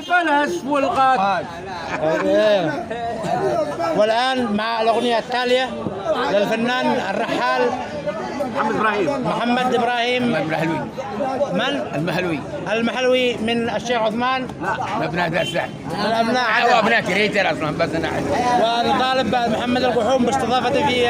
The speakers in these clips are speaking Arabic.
الفلس والغاد. والآن مع الأغنية التالية للفنان الرحال محمد إبراهيم المحلوي. من؟ المحلوي. المحلوي من الشيخ عثمان. لا ابناء دسة. من أبناء او عدن. ابناء كريتر اصلا بس انا عدن. ونطالب محمد القحوم باستضافته في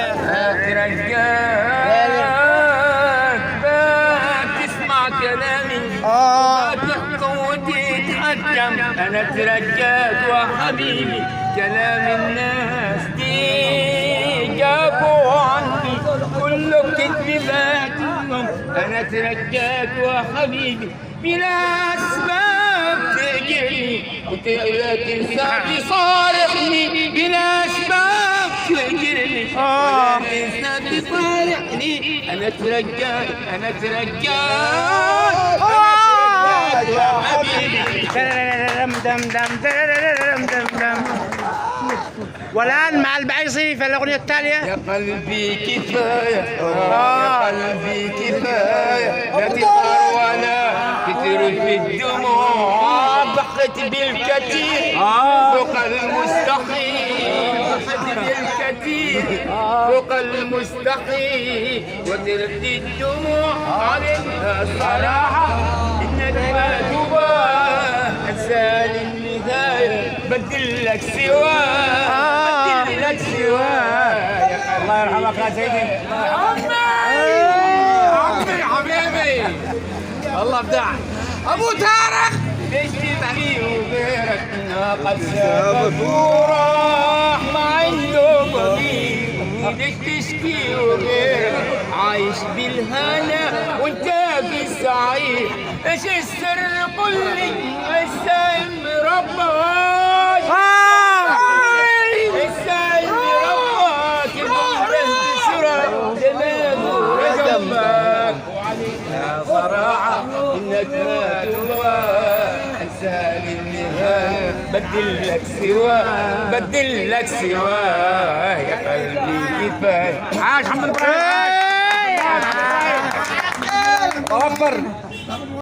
تسمع كلامي ما تحكم وتتحكم. انا ترجاك وحبيبي كلام الناس دي جابوا عني كله كذباتهم. انا ترجاك وحبيبي بلا اسباب تجري لكن ساعتي صارخني بلا اسباب تجري لكن ساعتي صارخني. انا ترجاك انا ترجاك يا حبيبي. والآن مع البعيصي في الأغنية التالية. يا قلبي كفاية يا قلبي كفاية لا تسهر ولا تترك في الدموع. بخت بالكثير فوق المستحيل بخت بالكثير فوق المستحيل وترك الدموع عليها صراحة إنك ما تباه أنسى النهاية بدل لك سواه بدل لك سواه. الله يرحمك يا سيدي. عمي حبيبي الله ابدعك ابو تارك. ليش تبكي وغيرك قد سافر وراح ما عنده ضمير. ليش تشكي وغيرك عايش بالهنا وانت في السعير. ايش السر قل لي السلم ربك السلم ربك المنزل بسرعة جماله جنبك وعليك صراحة انك ما تبغى انسى النهاية بدل لك سواه بدل لك سواه. يا قلبي كفاية. عاش محمد ابراهيم. عاش.